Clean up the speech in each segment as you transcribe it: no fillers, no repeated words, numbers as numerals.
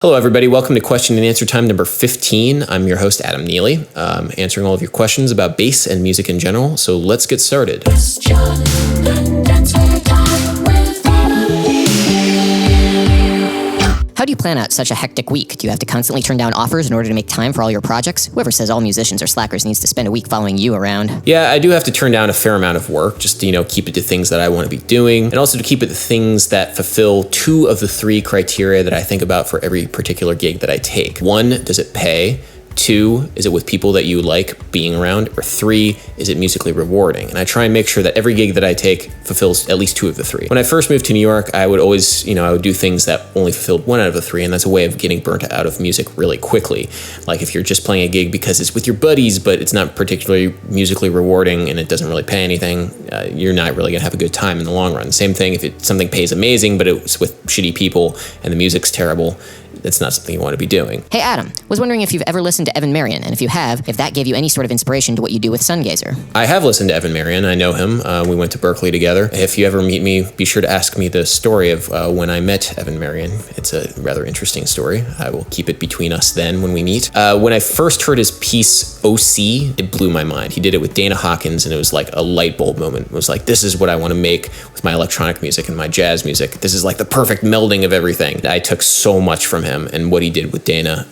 Hello, everybody. Welcome to Question and Answer Time number 15. I'm your host, Adam Neely, answering all of your questions about bass and music in general. So let's get started. Question and Answer Time with How do you plan out such a hectic week? Do you have to constantly turn down offers in order to make time for all your projects? Whoever says all musicians are slackers needs to spend a week following you around. Yeah, I do have to turn down a fair amount of work just to, keep it to things that I want to be doing, and also to keep it to things that fulfill two of the three criteria that I think about for every particular gig that I take. One, does it pay? Two, is it with people that you like being around? Or three, is it musically rewarding? And I try and make sure that every gig that I take fulfills at least two of the three. When I first moved to New York, I would always, I would do things that only fulfilled one out of the three, and that's a way of getting burnt out of music really quickly. Like if you're just playing a gig because it's with your buddies, but it's not particularly musically rewarding and it doesn't really pay anything, you're not really gonna have a good time in the long run. Same thing if something pays amazing, but it's with shitty people and the music's terrible, it's not something you want to be doing. Hey Adam, was wondering if you've ever listened to Evan Marion, and if you have, if that gave you any sort of inspiration to what you do with Sungazer. I have listened to Evan Marion. I know him. We went to Berkeley together. If you ever meet me, be sure to ask me the story of when I met Evan Marion. It's a rather interesting story. I will keep it between us then when we meet. When I first heard his piece, OC, it blew my mind. He did it with Dana Hawkins, and it was like a light bulb moment. It was like, this is what I want to make with my electronic music and my jazz music. This is like the perfect melding of everything. I took so much from him and what he did with Dana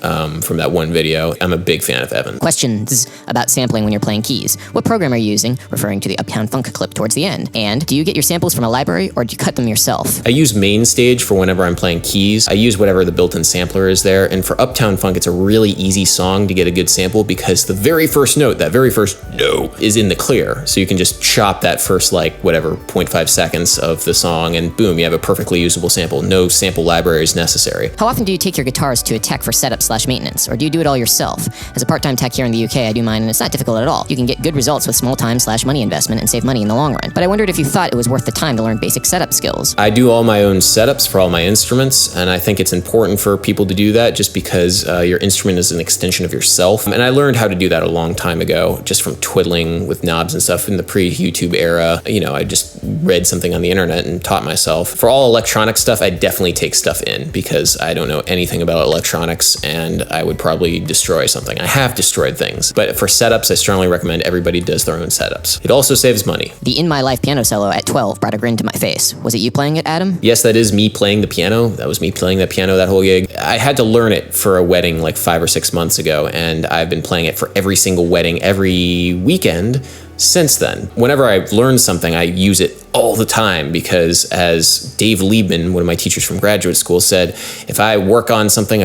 from that one video. I'm a big fan of Evan. Questions about sampling when you're playing keys. What program are you using? Referring to the Uptown Funk clip towards the end. And do you get your samples from a library or do you cut them yourself? I use MainStage for whenever I'm playing keys. I use whatever the built-in sampler is there. And for Uptown Funk, it's a really easy song to get a good sample because the very first note, that very first no, is in the clear. So you can just chop that first 0.5 seconds of the song and boom, you have a perfectly usable sample. No sample library is necessary. How often do you take your guitars to a tech for setup/maintenance, or do you do it all yourself? As a part-time tech here in the UK, I do mine, and it's not difficult at all. You can get good results with small time/money investment and save money in the long run. But I wondered if you thought it was worth the time to learn basic setup skills. I do all my own setups for all my instruments, and I think it's important for people to do that just because your instrument is an extension of yourself. And I learned how to do that a long time ago, just from twiddling with knobs and stuff in the pre-YouTube era. I just read something on the internet and taught myself. For all electronic stuff, I definitely take stuff in because I don't know anything about electronics and I would probably destroy something. I have destroyed things, but for setups, I strongly recommend everybody does their own setups. It also saves money. The In My Life piano solo at 12 brought a grin to my face. Was it you playing it, Adam? Yes, that is me playing the piano. That was me playing the piano that whole gig. I had to learn it for a wedding 5 or 6 months ago, and I've been playing it for every single wedding, every weekend since then. Whenever I learn something, I use it all the time because, as Dave Liebman, one of my teachers from graduate school, said, if I work something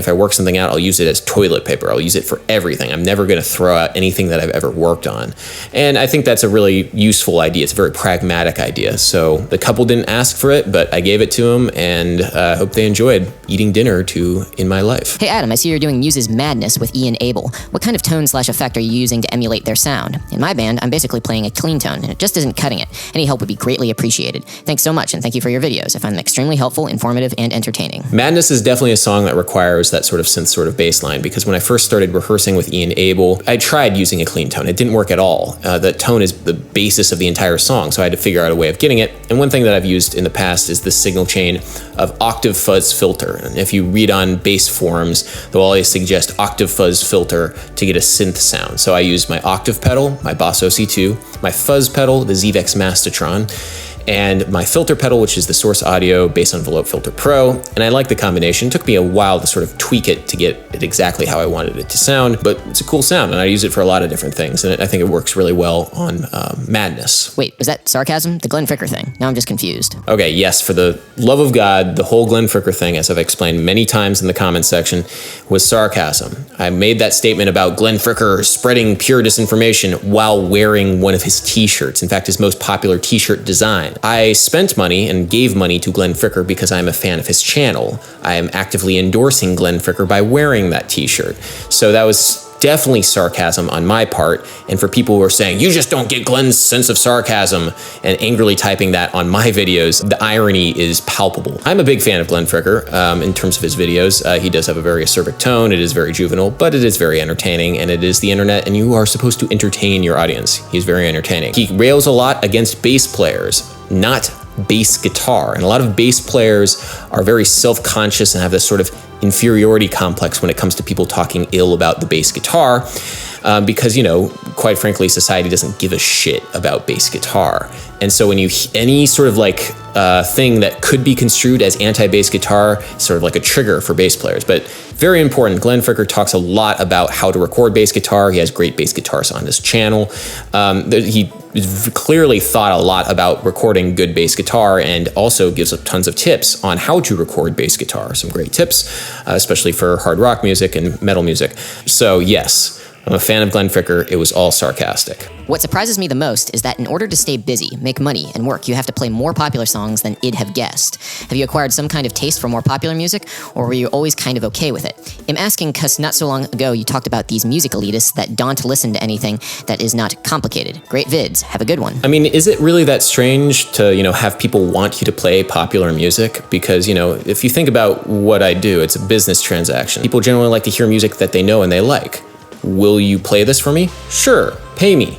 out, I'll use it as toilet paper. I'll use it for everything. I'm never going to throw out anything that I've ever worked on. And I think that's a really useful idea. It's a very pragmatic idea. So the couple didn't ask for it, but I gave it to them, and I hope they enjoyed eating dinner to In My Life. Hey Adam, I see you're doing Muse's Madness with Ian Abel. What kind of tone/effect are you using to emulate their sound? In my band, I'm basically playing a clean tone, and it just isn't cutting it. Any help would be greatly appreciated. Thanks so much, and thank you for your videos. I find them extremely helpful, informative, and entertaining. Madness is definitely a song that requires that sort of synth sort of bass line, because when I first started rehearsing with Ian Abel, I tried using a clean tone. It didn't work at all. The tone is the basis of the entire song, so I had to figure out a way of getting it. And one thing that I've used in the past is the signal chain of octave fuzz filter. And if you read on bass forums, they'll always suggest octave fuzz filter to get a synth sound. So I use my octave pedal, my Boss OC2, my fuzz pedal, the Zvex Mastotron, and my filter pedal, which is the Source Audio Bass Envelope Filter Pro, and I like the combination. It took me a while to sort of tweak it to get it exactly how I wanted it to sound, but it's a cool sound, and I use it for a lot of different things, and I think it works really well on Madness. Wait, was that sarcasm? The Glenn Fricker thing? Now I'm just confused. Okay, yes, for the love of God, the whole Glenn Fricker thing, as I've explained many times in the comments section, was sarcasm. I made that statement about Glenn Fricker spreading pure disinformation while wearing one of his t-shirts, in fact, his most popular t-shirt design. I spent money and gave money to Glenn Fricker because I'm a fan of his channel. I am actively endorsing Glenn Fricker by wearing that t-shirt. So that was definitely sarcasm on my part, and for people who are saying, you just don't get Glenn's sense of sarcasm, and angrily typing that on my videos, the irony is palpable. I'm a big fan of Glenn Fricker in terms of his videos. He does have a very acerbic tone, it is very juvenile, but it is very entertaining, and it is the internet, and you are supposed to entertain your audience. He's very entertaining. He rails a lot against bass players, not bass guitar. And a lot of bass players are very self-conscious and have this sort of inferiority complex when it comes to people talking ill about the bass guitar, because, you know, quite frankly, society doesn't give a shit about bass guitar. And so when you, any sort of like thing that could be construed as anti-bass guitar, sort of like a trigger for bass players. But very important, Glenn Fricker talks a lot about how to record bass guitar. He has great bass guitars on his channel. He clearly thought a lot about recording good bass guitar, and also gives tons of tips on how to record bass guitar. Some great tips, especially for hard rock music and metal music. So yes, I'm a fan of Glenn Fricker. It was all sarcastic. What surprises me the most is that in order to stay busy, make money, and work, you have to play more popular songs than I'd have guessed. Have you acquired some kind of taste for more popular music, or were you always kind of okay with it? I'm asking because not so long ago you talked about these music elitists that don't listen to anything that is not complicated. Great vids. Have a good one. I mean, is it really that strange to, you know, have people want you to play popular music? Because, you know, if you think about what I do, it's a business transaction. People generally like to hear music that they know and they like. Will you play this for me? Sure, pay me.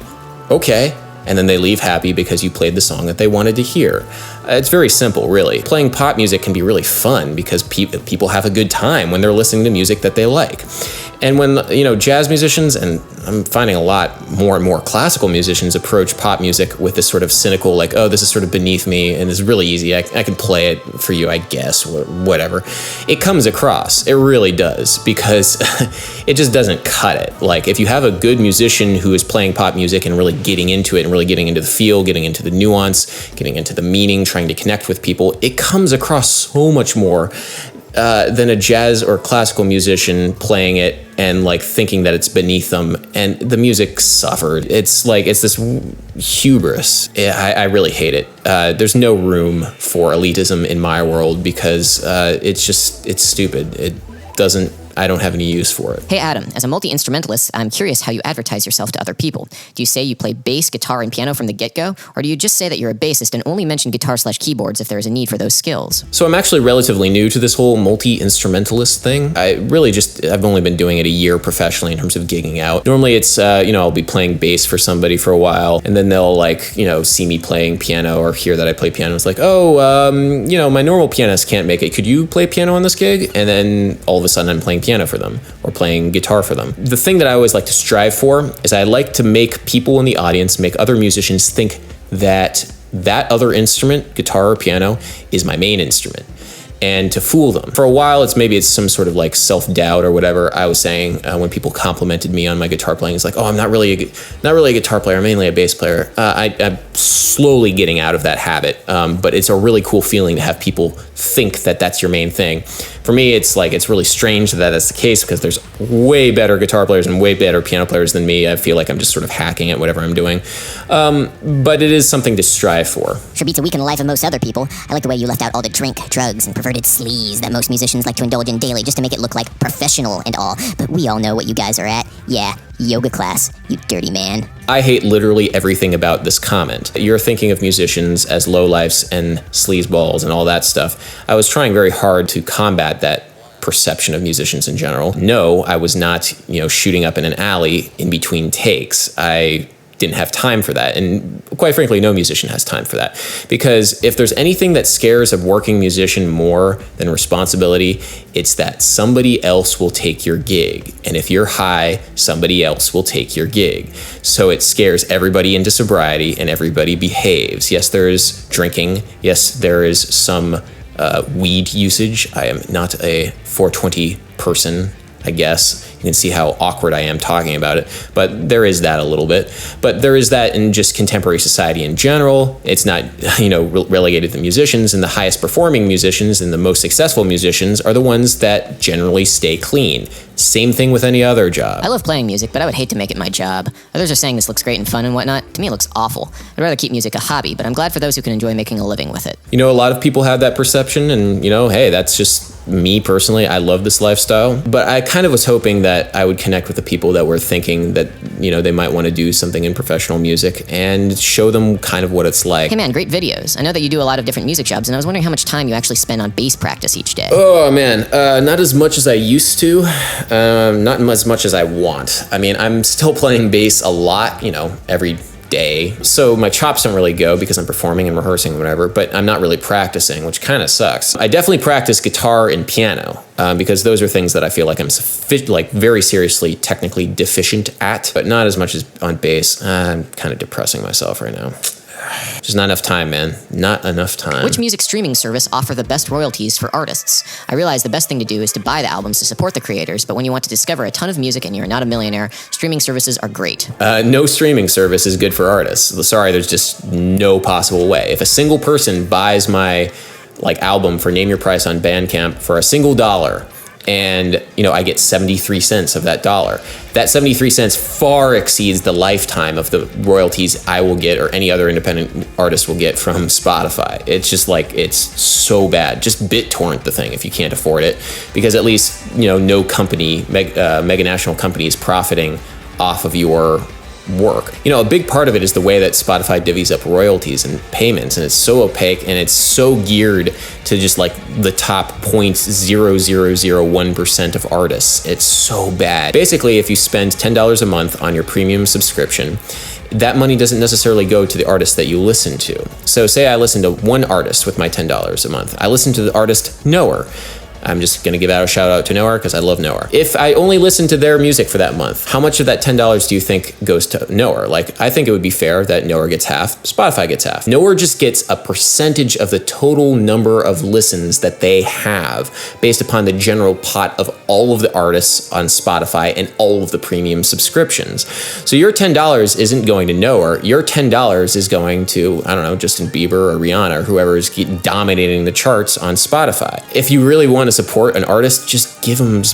Okay. And then they leave happy because you played the song that they wanted to hear. It's very simple, really. Playing pop music can be really fun because people have a good time when they're listening to music that they like. And when, you know, jazz musicians, and I'm finding a lot more and more classical musicians approach pop music with this sort of cynical, like, oh, this is sort of beneath me and it's really easy. I can play it for you, I guess, or whatever. It comes across. It really does, because it just doesn't cut it. Like, if you have a good musician who is playing pop music and really getting into it and really getting into the feel, getting into the nuance, getting into the meaning, trying to connect with people, it comes across so much more than a jazz or classical musician playing it and like thinking that it's beneath them, and the music suffered. It's like, it's this hubris. I really hate it. There's no room for elitism in my world, because it's stupid. I don't have any use for it. Hey Adam, as a multi-instrumentalist, I'm curious how you advertise yourself to other people. Do you say you play bass, guitar, and piano from the get-go? Or do you just say that you're a bassist and only mention guitar/keyboards if there is a need for those skills? So I'm actually relatively new to this whole multi-instrumentalist thing. I've only been doing it a year professionally in terms of gigging out. Normally it's, I'll be playing bass for somebody for a while, and then they'll see me playing piano or hear that I play piano. It's like, my normal pianist can't make it. Could you play piano on this gig? And then all of a sudden I'm playing piano for them or playing guitar for them. The thing that I always like to strive for is I like to make people in the audience, make other musicians think that other instrument, guitar or piano, is my main instrument, and to fool them. For a while, it's some sort of like self-doubt or whatever. I was saying when people complimented me on my guitar playing, it's like, oh, I'm not really a guitar player. I'm mainly a bass player. I'm slowly getting out of that habit, but it's a really cool feeling to have people think that that's your main thing. For me, it's really strange that that's the case, because there's way better guitar players and way better piano players than me. I feel like I'm just sort of hacking at whatever I'm doing. But it is something to strive for. Sure beats a week in the life of most other people. I like the way you left out all the drink, drugs, and perverted sleaze that most musicians like to indulge in daily just to make it look like professional and all. But we all know what you guys are at. Yeah, yoga class, you dirty man. I hate literally everything about this comment. You're thinking of musicians as lowlifes and sleazeballs and all that stuff. I was trying very hard to combat that perception of musicians in general. No, I was not, shooting up in an alley in between takes. I didn't have time for that. And quite frankly, no musician has time for that. Because if there's anything that scares a working musician more than responsibility, it's that somebody else will take your gig. And if you're high, somebody else will take your gig. So it scares everybody into sobriety, and everybody behaves. Yes, there is drinking. Yes, there is some weed usage. I am not a 420 person, I guess. You can see how awkward I am talking about it, but there is that a little bit. But there is that in just contemporary society in general. It's not, relegated to musicians, and the highest performing musicians and the most successful musicians are the ones that generally stay clean. Same thing with any other job. I love playing music, but I would hate to make it my job. Others are saying this looks great and fun and whatnot. To me, it looks awful. I'd rather keep music a hobby, but I'm glad for those who can enjoy making a living with it. A lot of people have that perception, and, hey, that's just me personally. I love this lifestyle, but I kind of was hoping that I would connect with the people that were thinking that, they might want to do something in professional music, and show them kind of what it's like. Hey man, great videos. I know that you do a lot of different music jobs, and I was wondering how much time you actually spend on bass practice each day. Oh man, not as much as I used to, not as much as I want. I mean, I'm still playing bass a lot, every day. So my chops don't really go because I'm performing and rehearsing and whatever, but I'm not really practicing, which kind of sucks. I definitely practice guitar and piano because those are things that I feel like I'm very seriously technically deficient at, but not as much as on bass. I'm kind of depressing myself right now. Just not enough time, man. Not enough time. Which music streaming service offer the best royalties for artists? I realize the best thing to do is to buy the albums to support the creators, but when you want to discover a ton of music and you're not a millionaire, streaming services are great. No streaming service is good for artists. Sorry, there's just no possible way. If a single person buys my album for Name Your Price on Bandcamp for a single $1, and I get 73 cents of that dollar, that 73 cents far exceeds the lifetime of the royalties I will get or any other independent artist will get from Spotify. It's just it's so bad. Just BitTorrent the thing if you can't afford it, because at least no company, mega national company, is profiting off of your work. A big part of it is the way that Spotify divvies up royalties and payments, and it's so opaque and it's so geared to just the top 0.0001% of artists. It's so bad. Basically, if you spend $10 a month on your premium subscription, that money doesn't necessarily go to the artist that you listen to. So say I listen to one artist with my $10 a month. I listen to the artist Knower. I'm just going to give out a shout out to Knower because I love Knower. If I only listen to their music for that month, how much of that $10 do you think goes to Knower? I think it would be fair that Knower gets half, Spotify gets half. Knower just gets a percentage of the total number of listens that they have based upon the general pot of all of the artists on Spotify and all of the premium subscriptions. So your $10 isn't going to Knower. Your $10 is going to, I don't know, Justin Bieber or Rihanna or whoever is dominating the charts on Spotify. If you really want to support an artist, just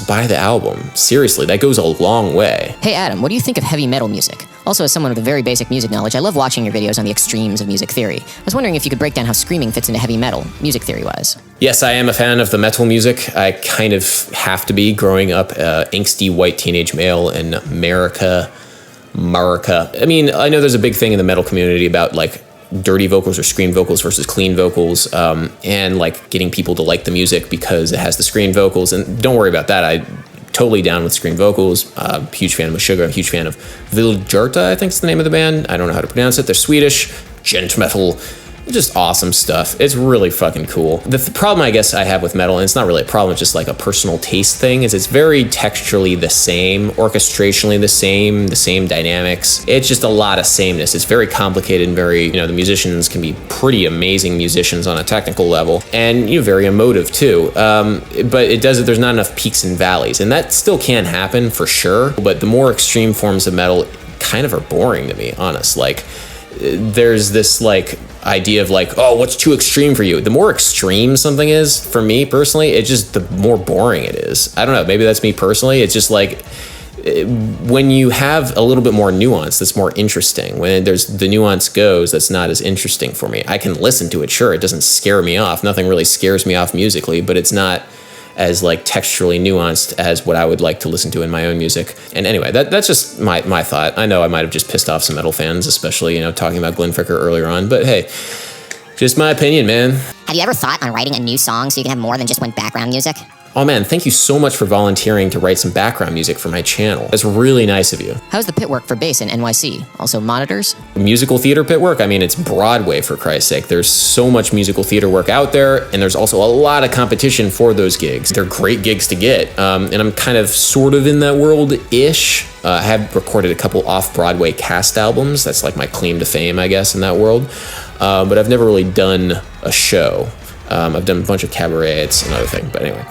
buy the album. Seriously, that goes a long way. Hey Adam, what do you think of heavy metal music? Also, as someone with a very basic music knowledge, I love watching your videos on the extremes of music theory. I was wondering if you could break down how screaming fits into heavy metal, music theory-wise. Yes, I am a fan of the metal music. I kind of have to be, growing up angsty white teenage male in America. I mean, I know there's a big thing in the metal community about dirty vocals or scream vocals versus clean vocals, and getting people to like the music because it has the scream vocals. And don't worry about that. I totally down with scream vocals. Huge fan of Meshuggah. I'm a huge fan of Viljarta, I think is the name of the band. I don't know how to pronounce it. They're Swedish, gent metal. Just awesome stuff. It's really fucking cool. The problem I guess I have with metal, and it's not really a problem, it's just a personal taste thing, is it's very texturally the same, orchestrationally the same dynamics. It's just a lot of sameness. It's very complicated and very, the musicians can be pretty amazing musicians on a technical level, and very emotive too. But there's not enough peaks and valleys, and that still can happen for sure, but the more extreme forms of metal kind of are boring to me, honest. There's this idea of oh, what's too extreme for you? The more extreme something is, for me personally, it's just the more boring it is. I don't know, maybe that's me personally. It's just when you have a little bit more nuance, that's more interesting. When the nuance goes, that's not as interesting for me. I can listen to it, sure, it doesn't scare me off. Nothing really scares me off musically, but it's not as texturally nuanced as what I would like to listen to in my own music. And anyway, that's just my thought. I know I might have just pissed off some metal fans, especially, talking about Glenn Fricker earlier on, but hey, just my opinion, man. Have you ever thought on writing a new song so you can have more than just one background music? Oh man, thank you so much for volunteering to write some background music for my channel. That's really nice of you. How's the pit work for bass in NYC? Also monitors? Musical theater pit work? I mean, it's Broadway, for Christ's sake. There's so much musical theater work out there, and there's also a lot of competition for those gigs. They're great gigs to get, and I'm kind of sort of in that world-ish. I have recorded a couple off-Broadway cast albums. That's my claim to fame, I guess, in that world. But I've never really done a show. I've done a bunch of cabaret, it's another thing, but anyway.